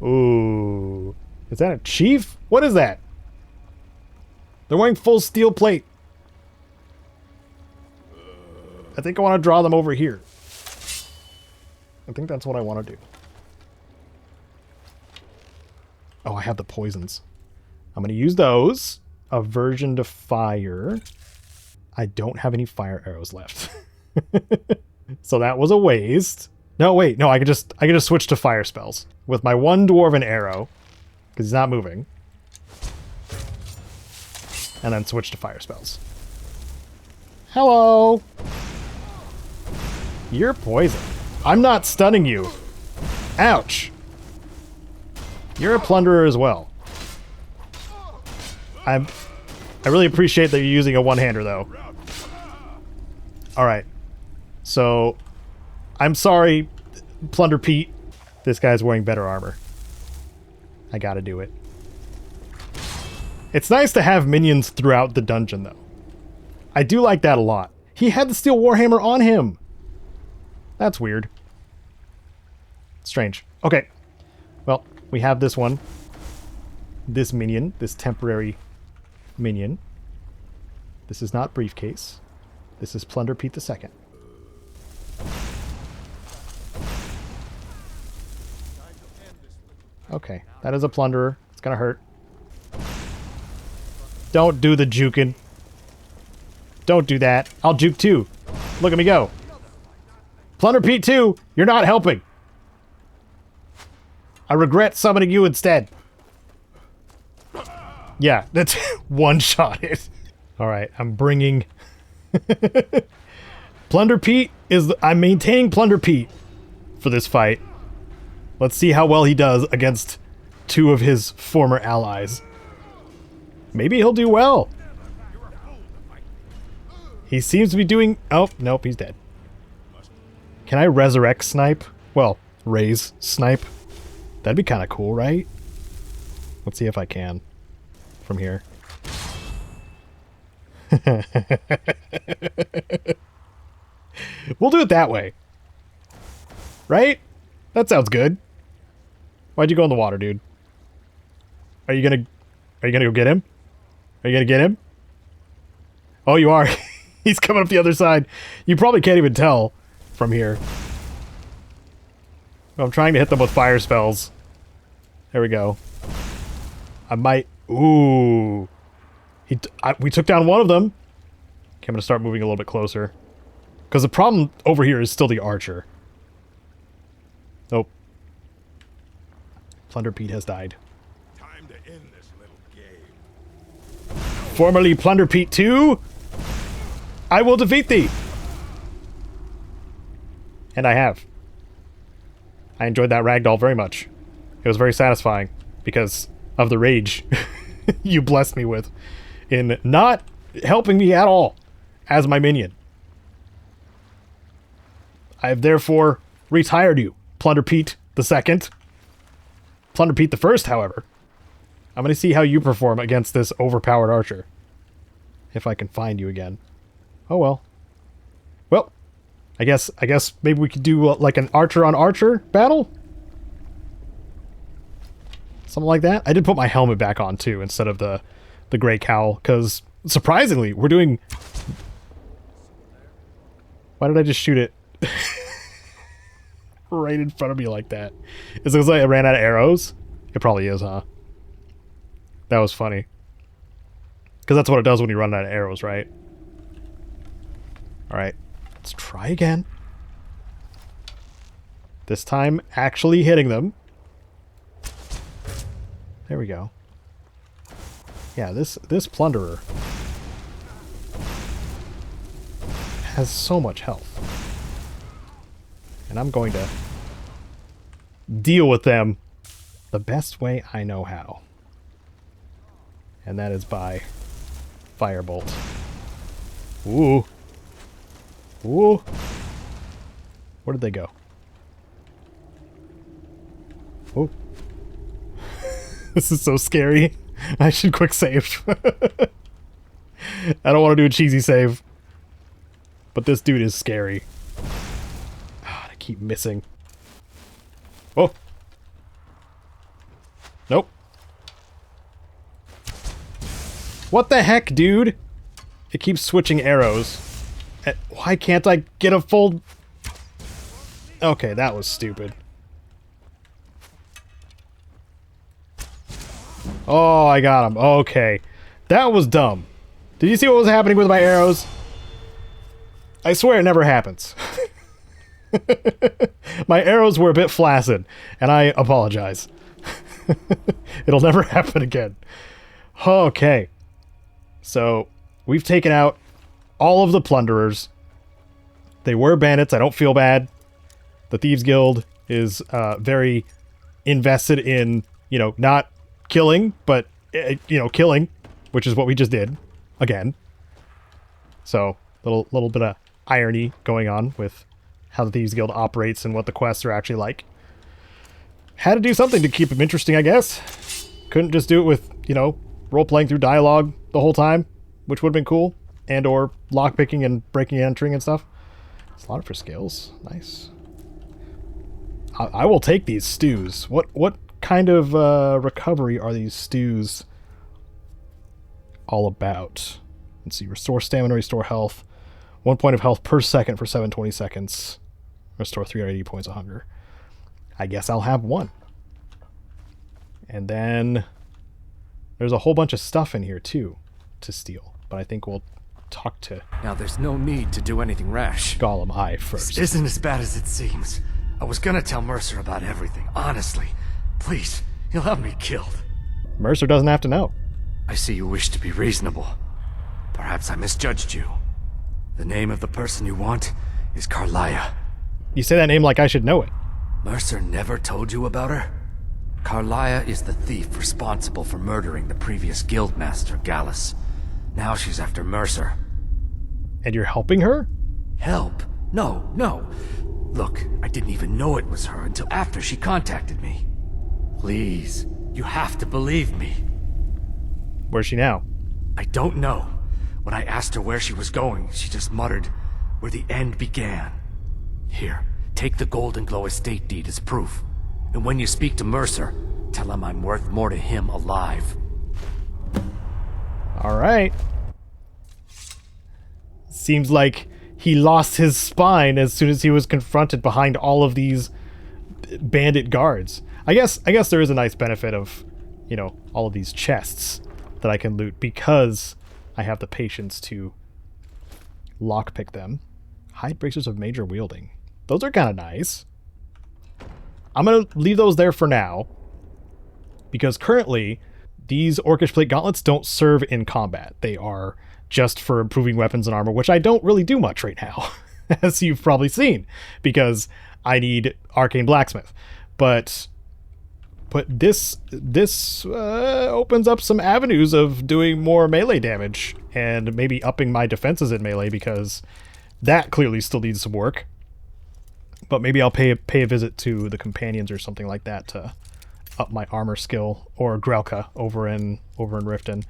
Ooh. Is that a chief? What is that? They're wearing full steel plate. I think I want to draw them over here. I think that's what I want to do. Oh, I have the poisons. I'm going to use those. Aversion to fire. I don't have any fire arrows left. So that was a waste. No, wait. No, I could just switch to fire spells. With my one dwarven arrow. Because he's not moving. And then switch to fire spells. Hello! You're poison. I'm not stunning you. Ouch! You're a plunderer as well. I really appreciate that you're using a one-hander, though. Alright. So, I'm sorry, Plunder Pete. This guy's wearing better armor. I gotta do it. It's nice to have minions throughout the dungeon, though. I do like that a lot. He had the steel warhammer on him. That's weird. Strange. Okay. Well, we have this one. This minion. This temporary minion. This is not Briefcase. This is Plunder Pete II. Okay. That is a plunderer. It's gonna hurt. Don't do the juking. Don't do that. I'll juke too. Look at me go. Plunder Pete 2, you're not helping. I regret summoning you instead. Yeah, that's one-shotted. Alright, I'm bringing... Plunder Pete is... I'm maintaining Plunder Pete for this fight. Let's see how well he does against two of his former allies. Maybe he'll do well. He seems to be doing... Oh, nope, he's dead. Can I resurrect snipe Well, raise, snipe. That'd be kind of cool, right? Let's see if I can. From here. We'll do it that way. Right? That sounds good. Why'd you go in the water, dude? Are you gonna go get him? Are you gonna get him? Oh, you are. He's coming up the other side. You probably can't even tell from here. I'm trying to hit them with fire spells. There we go. I might... Ooh. We took down one of them. Okay, I'm going to start moving a little bit closer. Because the problem over here is still the archer. Nope. Plunder Pete has died. Time to end this little game. Formerly Plunder Pete 2, I will defeat thee. And I have. I enjoyed that ragdoll very much. It was very satisfying because of the rage you blessed me with in not helping me at all as my minion. I have therefore retired you, Plunder Pete the Second. Plunder Pete the First, however. I'm going to see how you perform against this overpowered archer. If I can find you again. Oh well. Well, I guess maybe we could do like an archer on archer battle? Something like that. I did put my helmet back on too instead of the gray cowl because surprisingly we're doing... Why did I just shoot it right in front of me like that? Is it because I ran out of arrows? It probably is, huh? That was funny. Because that's what it does when you run out of arrows, right? Alright. Let's try again. This time, actually hitting them. There we go. Yeah, this plunderer has so much health. And I'm going to deal with them the best way I know how. And that is by firebolt. Ooh. Ooh. Where did they go? Oh. This is so scary. I should quick save. I don't want to do a cheesy save. But this dude is scary. Oh, I keep missing. Oh. Nope. What the heck, dude? It keeps switching arrows. Why can't I get a full... Okay, that was stupid. Oh, I got him. Okay. That was dumb. Did you see what was happening with my arrows? I swear it never happens. My arrows were a bit flaccid, and I apologize. It'll never happen again. Okay. So, we've taken out all of the plunderers. They were bandits. I don't feel bad. The Thieves Guild is very invested in, you know, not killing, but, you know, killing, which is what we just did. Again. So, little bit of irony going on with how the Thieves Guild operates and what the quests are actually like. Had to do something to keep them interesting, I guess. Couldn't just do it with, you know, role-playing through dialogue the whole time, which would have been cool. And or lockpicking and breaking and entering and stuff. It's a lot for skills. Nice. I will take these stews. What kind of recovery are these stews all about? Let's see. Restore stamina, restore health. 1 point of health per second for 720 seconds. Restore 380 points of hunger. I guess I'll have one. And then there's a whole bunch of stuff in here too to steal. But I think we'll talk to... Now there's no need to do anything rash. Gollum Eye first. This isn't as bad as it seems. I was gonna tell Mercer about everything, honestly. Please, he'll have me killed. Mercer doesn't have to know. I see you wish to be reasonable. Perhaps I misjudged you. The name of the person you want is Carlia. You say that name like I should know it. Mercer never told you about her? Carlia is the thief responsible for murdering the previous guildmaster, Gallus. Now she's after Mercer. And you're helping her? Help? No. Look, I didn't even know it was her until after she contacted me. Please, you have to believe me. Where's she now? I don't know. When I asked her where she was going, she just muttered, "Where the end began." Here, take the Golden Glow estate deed as proof. And when you speak to Mercer, tell him I'm worth more to him alive. All right. Seems like he lost his spine as soon as he was confronted behind all of these bandit guards. I guess there is a nice benefit of, you know, all of these chests that I can loot because I have the patience to lockpick them. Hide bracers of major wielding. Those are kind of nice. I'm going to leave those there for now because currently these Orcish plate gauntlets don't serve in combat. They are just for improving weapons and armor, which I don't really do much right now, as you've probably seen, because I need Arcane Blacksmith. But this opens up some avenues of doing more melee damage and maybe upping my defenses in melee, because that clearly still needs some work. But maybe I'll pay a visit to the companions or something like that to up my armor skill, or Grelka over in Riften.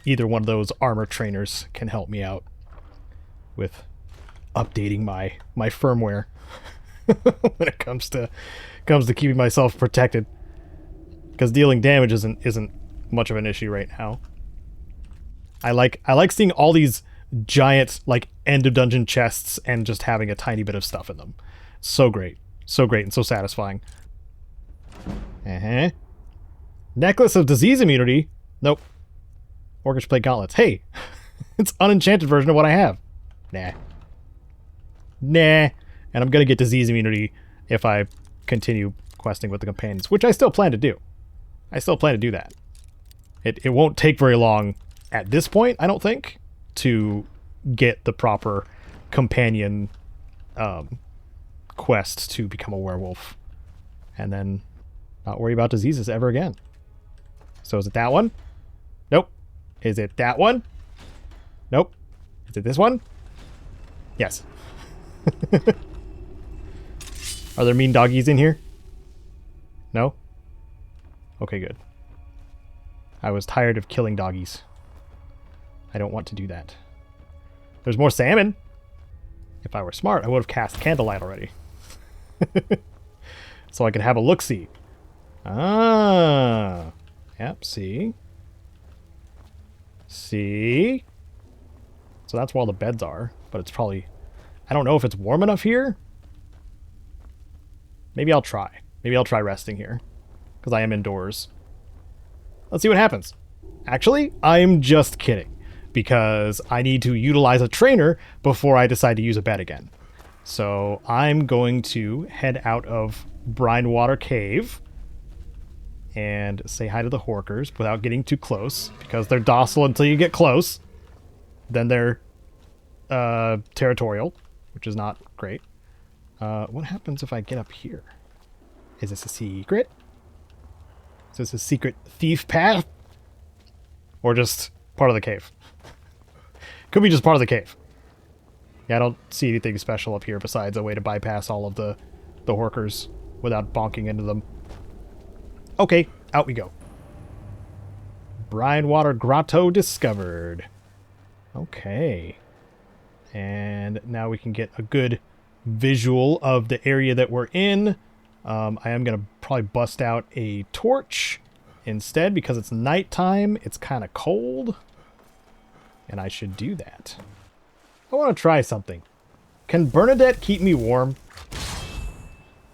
Either one of those armor trainers can help me out with updating my firmware when it comes to keeping myself protected. Because dealing damage isn't much of an issue right now. I like seeing all these giant like end of dungeon chests and just having a tiny bit of stuff in them. So great and so satisfying. Necklace of disease immunity. Nope. Orcish plate gauntlets. Hey, it's unenchanted version of what I have. Nah. And I'm gonna get disease immunity if I continue questing with the companions, which I still plan to do. I still plan to do that. It won't take very long at this point, I don't think, to get the proper companion quest to become a werewolf. And then not worry about diseases ever again. So is it that one? Nope. Is it that one? Nope. Is it this one? Yes. Are there mean doggies in here? No? Okay, good. I was tired of killing doggies. I don't want to do that. There's more salmon. If I were smart, I would have cast Candlelight already. So I could have a look-see. Ah. Yep, see? See? So that's where all the beds are, but it's probably... I don't know if it's warm enough here. Maybe I'll try. Maybe I'll try resting here, because I am indoors. Let's see what happens. Actually, I'm just kidding, because I need to utilize a trainer before I decide to use a bed again. So I'm going to head out of Brinewater Cave and say hi to the Horkers without getting too close, because they're docile until you get close. Then they're territorial, which is not great. What happens if I get up here? Is this a secret? Is this a secret thief path? Or just part of the cave? Could be just part of the cave. Yeah, I don't see anything special up here besides a way to bypass all of the Horkers without bonking into them. Okay, out we go. Brinewater Grotto discovered. Okay. And now we can get a good visual of the area that we're in. I am going to probably bust out a torch instead because it's nighttime. It's kind of cold. And I should do that. I want to try something. Can Bernadette keep me warm?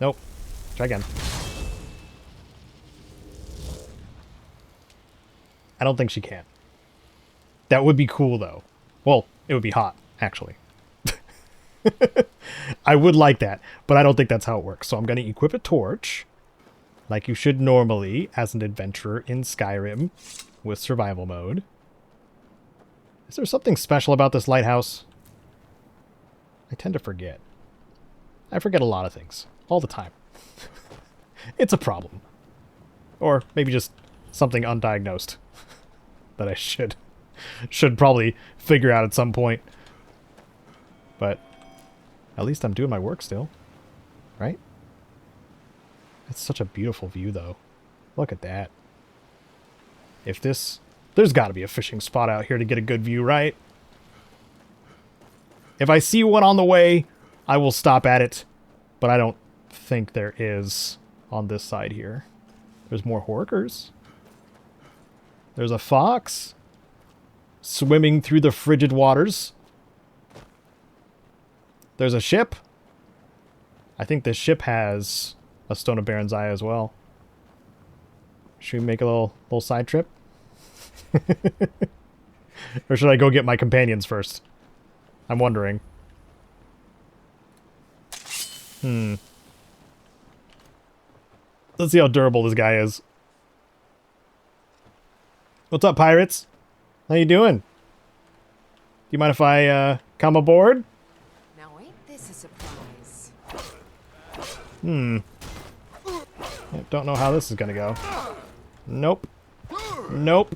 Nope. Try again. I don't think she can. That would be cool, though. Well, it would be hot, actually. I would like that, but I don't think that's how it works. So I'm going to equip a torch, like you should normally as an adventurer in Skyrim with survival mode. Is there something special about this lighthouse? I tend to forget. I forget a lot of things, all the time. It's a problem. Or maybe just something undiagnosed that I should probably figure out at some point. But at least I'm doing my work still. right? It's such a beautiful view, though. Look at that. If this... There's got to be a fishing spot out here to get a good view, right? If I see one on the way, I will stop at it. But I don't think there is on this side here. There's more horkers. There's a fox swimming through the frigid waters. There's a ship. I think this ship has a Stone of Baron's Eye as well. Should we make a little side trip? Or should I go get my companions first? I'm wondering. Let's see how durable this guy is. What's up, pirates? How you doing? Do you mind if I come aboard? Now ain't this a surprise? I don't know how this is gonna go. Nope. Nope.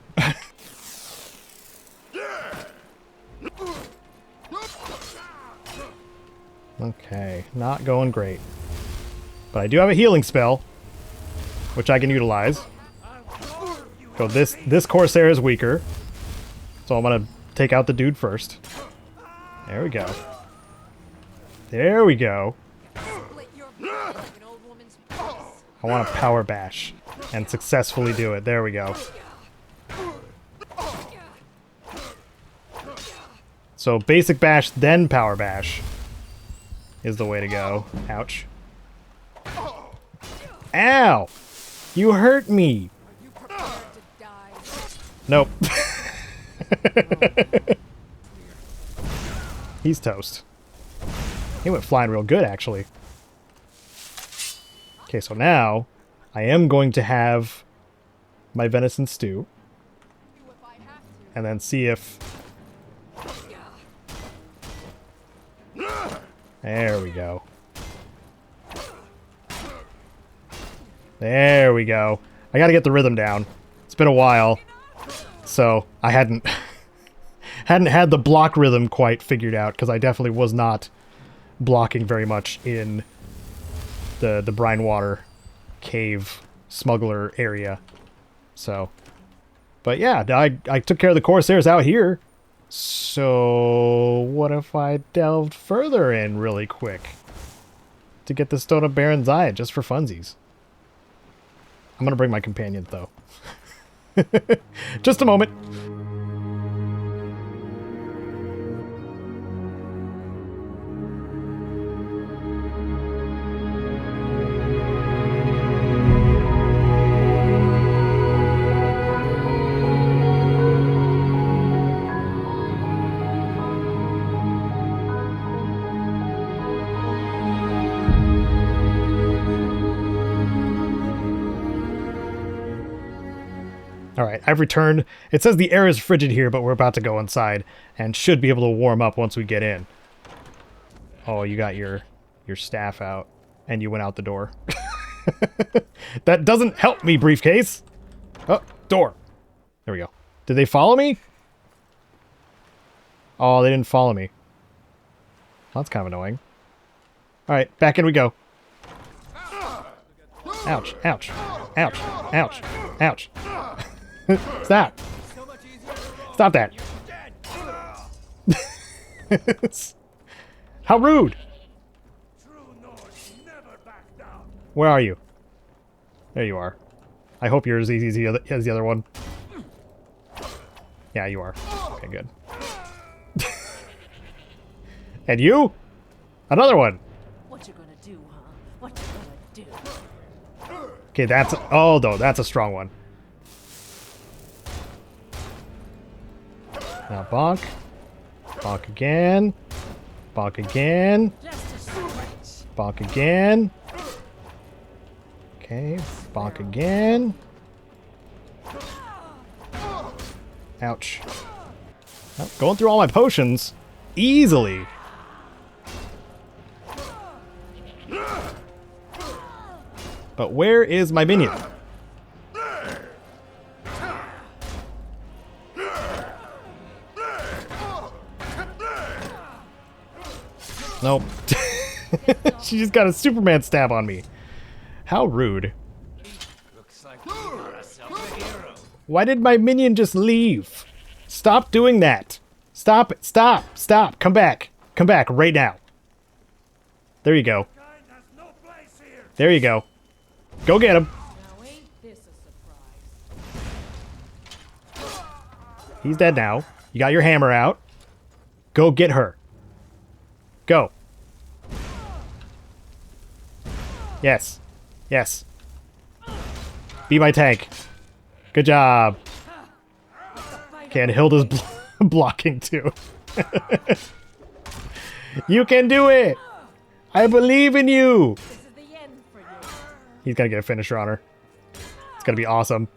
Okay, not going great. But I do have a healing spell, which I can utilize. So this Corsair is weaker. So I'm gonna take out the dude first. There we go. There we go. Split your brain like an old woman's face. I want to power bash and successfully do it. There we go. So basic bash, then power bash is the way to go. Ouch. Ow! You hurt me! You prepared to die. Nope. He's toast. He went flying real good, actually. Okay, so now I am going to have my venison stew. And then see if... There we go. There we go. I gotta get the rhythm down. It's been a while. So I hadn't had the block rhythm quite figured out, because I definitely was not blocking very much in the brine water cave smuggler area. So, but yeah, I took care of the Corsairs out here. So what if I delved further in really quick to get the Stone of Baron's Eye just for funsies? I'm gonna bring my companions though. Just a moment. Alright, I've returned. It says the air is frigid here, but we're about to go inside and should be able to warm up once we get in. Oh, you got your staff out and you went out the door. That doesn't help me, briefcase. Oh, door. There we go. Did they follow me? Oh, they didn't follow me. Well, that's kind of annoying. Alright, back in we go. Ouch, ouch, ouch, ouch, ouch. Stop. Stop that. How rude. Where are you? There you are. I hope you're as easy as the other one. Yeah, you are. Okay, good. And you? Another one. What you gonna do, huh? What you gonna do? Okay, that's... Oh, no, that's a strong one. Now bonk. Bonk again. Bonk again. Bonk again. Okay, bonk again. Ouch. Oh, going through all my potions easily. But where is my minion? Nope. She just got a Superman stab on me. How rude. Looks like we got ourselves a hero. Why did my minion just leave? Stop doing that. Stop it. Stop. Stop. Come back. Come back right now. There you go. There you go. Go get him. Now ain't this a surprise? He's dead now. You got your hammer out. Go get her. Go. Yes. Yes. Be my tank. Good job. Okay, and Hilda's blocking too. You can do it! I believe in you! This is the end for you. He's gonna get a finisher on her. It's gonna be awesome.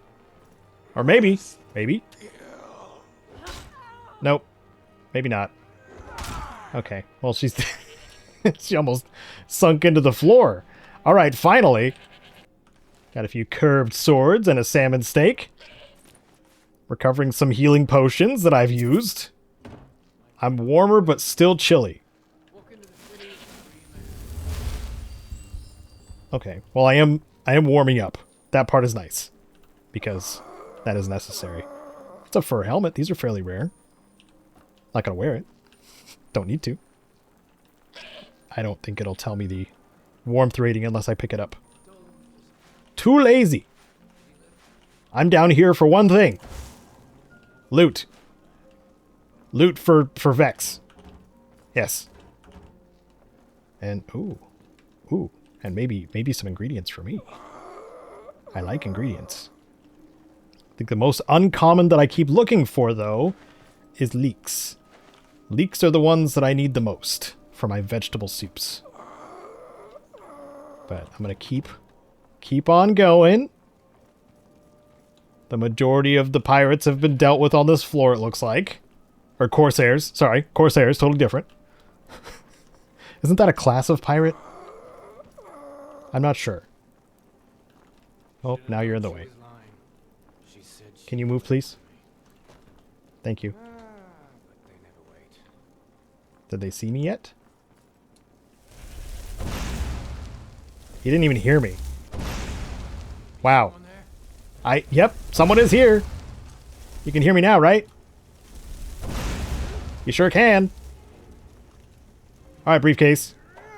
Or maybe. Maybe. Nope. Maybe not. Okay. Well, she's... she almost sunk into the floor. Alright, finally. Got a few curved swords and a salmon steak. Recovering some healing potions that I've used. I'm warmer, but still chilly. Okay. Well, I am warming up. That part is nice. Because that is necessary. It's a fur helmet. These are fairly rare. Not gonna wear it. Don't need to. I don't think it'll tell me the warmth rating unless I pick it up. Too lazy. I'm down here for one thing. Loot. Loot for Vex. Yes. And ooh, and maybe some ingredients for me. I like ingredients. I think the most uncommon that I keep looking for though is leeks. Leeks are the ones that I need the most for my vegetable soups. But I'm gonna keep on going. The majority of the pirates have been dealt with on this floor, it looks like. Or Corsairs. Sorry, Corsairs, totally different. Isn't that a class of pirate? I'm not sure. Oh, now you're in the way. Can you move, please? Thank you. Did they see me yet? He didn't even hear me. Wow. Yep, someone is here. You can hear me now, right? You sure can. Alright, briefcase.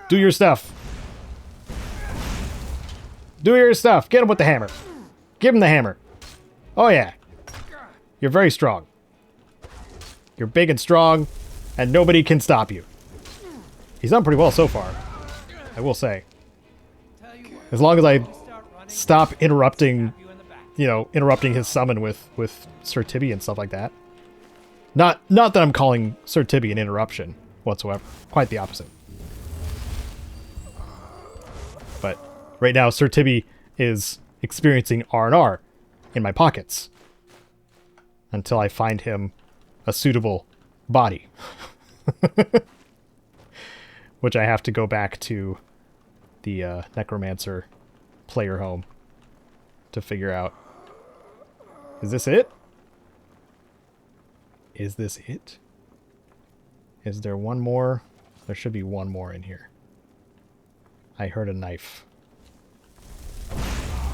Do your stuff. Do your stuff. Get him with the hammer. Give him the hammer. Oh yeah. You're very strong. You're big and strong, and nobody can stop you. He's done pretty well so far, I will say. As long as I stop interrupting, interrupting his summon with Sir Tibby and stuff like that. Not that I'm calling Sir Tibby an interruption whatsoever. Quite the opposite. But right now, Sir Tibby is experiencing R&R in my pockets until I find him a suitable body. Which I have to go back to the Necromancer player home to figure out. Is this it? Is this it? Is there one more? There should be one more in here. I heard a knife.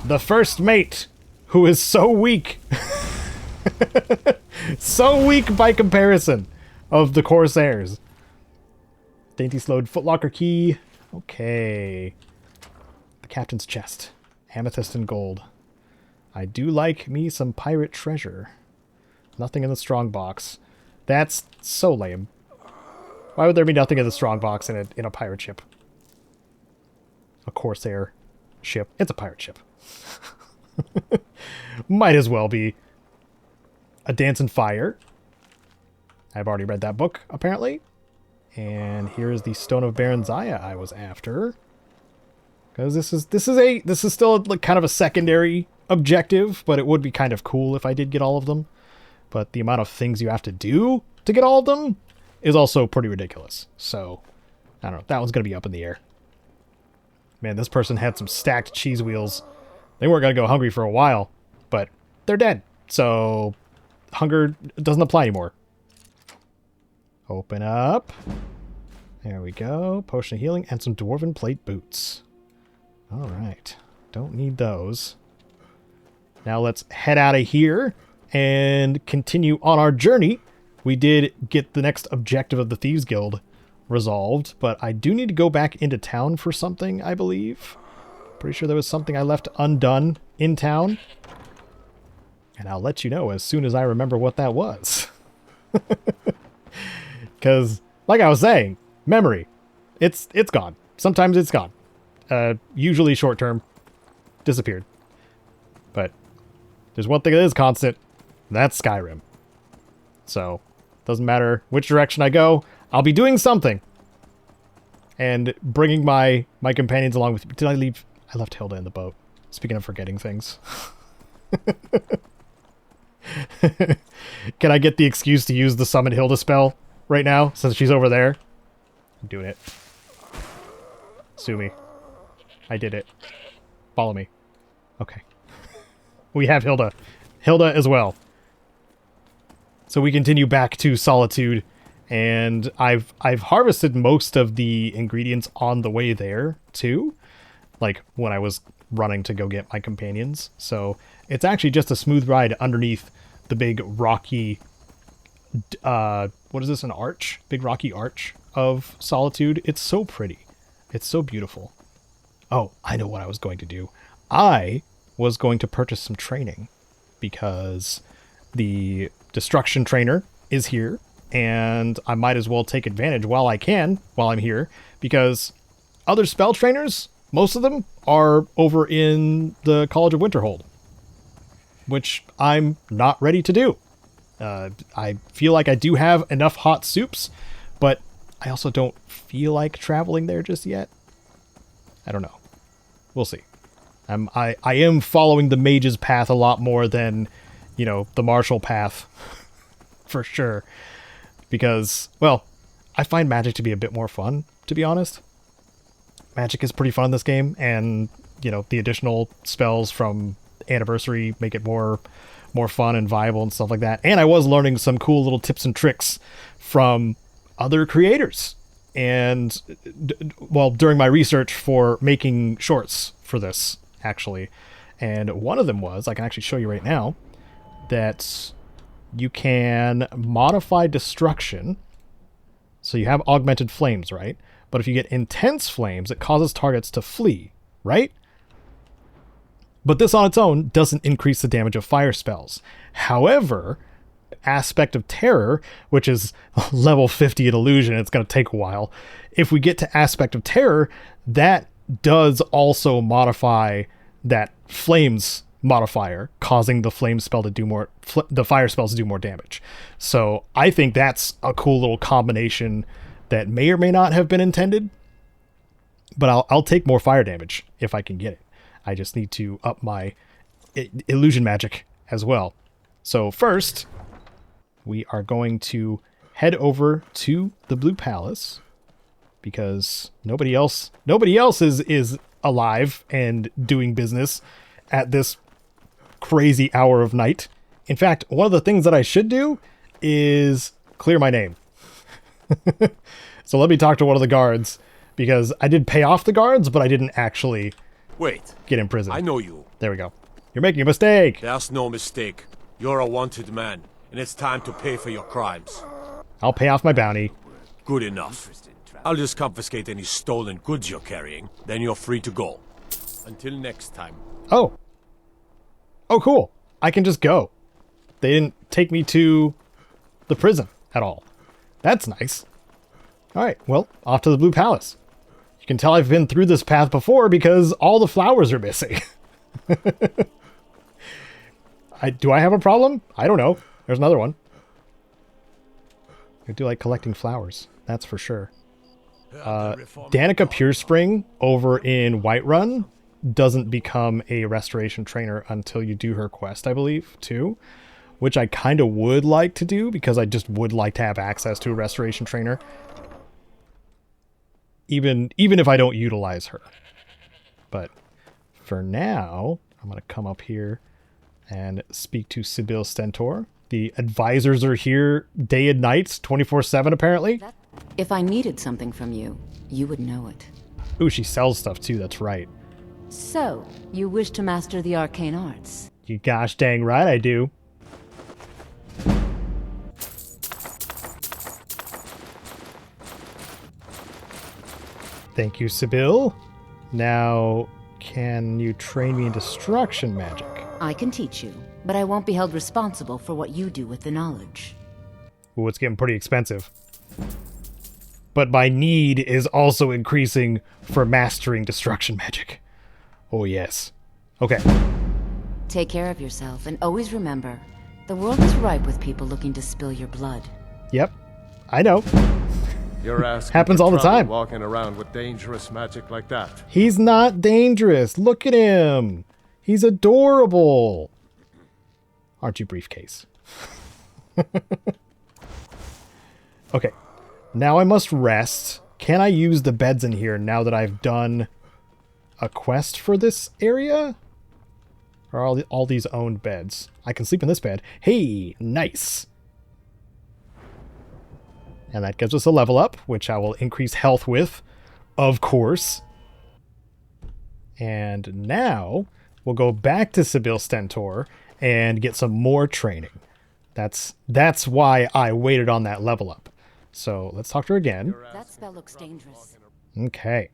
The first mate, who is so weak. So weak by comparison of the Corsairs. Dainty slowed footlocker key. Okay. The captain's chest. Amethyst and gold. I do like me some pirate treasure. Nothing in the strong box. That's so lame. Why would there be nothing in the strong box in a pirate ship? A Corsair ship. It's a pirate ship. Might as well be. A Dance in Fire. I've already read that book, apparently. And here's the Stone of Baron Zaya I was after. Because this is still like kind of a secondary objective, but it would be kind of cool if I did get all of them. But the amount of things you have to do to get all of them is also pretty ridiculous. So, I don't know. That one's going to be up in the air. Man, this person had some stacked cheese wheels. They weren't going to go hungry for a while, but they're dead. So, hunger doesn't apply anymore. Open up. There we go. Potion of healing and some dwarven plate boots. All right. Don't need those. Now let's head out of here and continue on our journey. We did get the next objective of the Thieves Guild resolved, but I do need to go back into town for something, I believe. Pretty sure there was something I left undone in town. And I'll let you know as soon as I remember what that was. Because, like I was saying, memory. It's gone. Sometimes it's gone. Usually short term. Disappeared. But there's one thing that is constant. That's Skyrim. So, doesn't matter which direction I go, I'll be doing something. And bringing my companions along with me. Did I leave? I left Hilda in the boat. Speaking of forgetting things. Can I get the excuse to use the Summon Hilda spell right now, since she's over there? I'm doing it. Sue me. I did it. Follow me. Okay. We have Hilda. Hilda as well. So we continue back to Solitude, and I've harvested most of the ingredients on the way there, too. Like, when I was running to go get my companions. So it's actually just a smooth ride underneath the big rocky, what is this, an arch? Big rocky arch of Solitude. It's so pretty. It's so beautiful. Oh, I know what I was going to do. I was going to purchase some training because the Destruction Trainer is here, and I might as well take advantage while I'm here, because other spell trainers, most of them, are over in the College of Winterhold, which I'm not ready to do. I feel like I do have enough hot soups, but I also don't feel like traveling there just yet. I don't know. We'll see. I am following the mage's path a lot more than, you know, the martial path, for sure. Because, well, I find magic to be a bit more fun, to be honest. Magic is pretty fun in this game, and, you know, the additional spells from Anniversary make it more fun and viable and stuff like that. And I was learning some cool little tips and tricks from other creators. And, well, during my research for making shorts for this, actually. And one of them was, I can actually show you right now, that you can modify destruction. So you have augmented flames, right? But if you get intense flames, it causes targets to flee, right? But this on its own doesn't increase the damage of fire spells. However, Aspect of Terror, which is level 50 in Illusion, it's going to take a while. If we get to Aspect of Terror, that does also modify that flames modifier, causing the flame spell to do more, the fire spells to do more damage. So I think that's a cool little combination that may or may not have been intended, but I'll take more fire damage if I can get it. I just need to up my illusion magic as well. So first, we are going to head over to the Blue Palace, because nobody else is alive and doing business at this crazy hour of night. In fact, one of the things that I should do is clear my name. So let me talk to one of the guards, because I did pay off the guards, but I didn't actually get in prison. I know you. There we go. You're making a mistake. There's no mistake. You're a wanted man, and it's time to pay for your crimes. I'll pay off my bounty. Good enough. I'll just confiscate any stolen goods you're carrying, then you're free to go. Until next time. Oh, cool. I can just go. They didn't take me to the prison at all. That's nice. All right, well, off to the Blue Palace. You can tell I've been through this path before because all the flowers are missing. Do I have a problem? I don't know. There's another one. I do like collecting flowers. That's for sure. Danica Purespring over in Whiterun doesn't become a restoration trainer until you do her quest, I believe, too. Which I kind of would like to do, because I just would like to have access to a restoration trainer. Even if I don't utilize her. But for now, I'm going to come up here and speak to Sibyl Stentor. The advisors are here day and night, 24/7 apparently. That If I needed something from you, you would know it. Ooh, she sells stuff too, that's right. So, you wish to master the arcane arts? You gosh dang right I do. Thank you, Sibyl. Now, can you train me in destruction magic? I can teach you, but I won't be held responsible for what you do with the knowledge. Ooh, it's getting pretty expensive. But my need is also increasing for mastering destruction magic. Oh, yes. Okay. Take care of yourself, and always remember, the world is ripe with people looking to spill your blood. Yep. I know. You're asking Happens all the time. walking around with dangerous magic like that. He's not dangerous. Look at him. He's adorable. Aren't you, briefcase? Okay. Now I must rest. Can I use the beds in here now that I've done a quest for this area? Or are all these owned beds? I can sleep in this bed. Hey, nice. And that gives us a level up, which I will increase health with, of course. And now we'll go back to Sibyl Stentor and get some more training. That's why I waited on that level up. So let's talk to her again. That spell looks dangerous. Okay.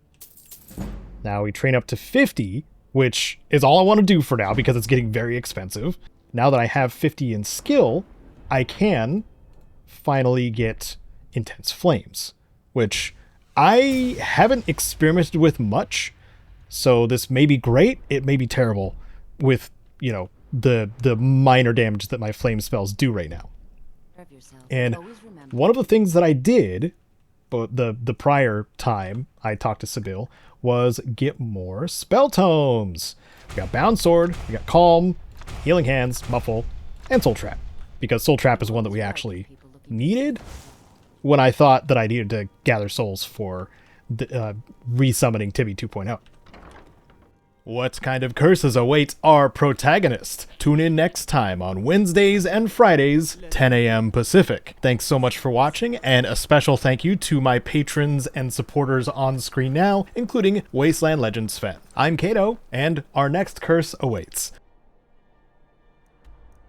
Now we train up to 50, which is all I want to do for now because it's getting very expensive. Now that I have 50 in skill, I can finally get Intense Flames, which I haven't experimented with much. So this may be great, it may be terrible with, you know, the minor damage that my flame spells do right now. And one of the things that I did, but the prior time I talked to Sibyl, was get more spell tomes. We got Bound Sword, we got Calm, Healing Hands, Muffle, and Soul Trap. Because Soul Trap is one that we actually needed when I thought that I needed to gather souls for the, resummoning Tibby 2.0. What kind of curses await our protagonist? Tune in next time on Wednesdays and Fridays, 10 a.m. Pacific. Thanks so much for watching, and a special thank you to my patrons and supporters on screen now, including Wasteland Legends Sven. I'm Caedo, and our next curse awaits.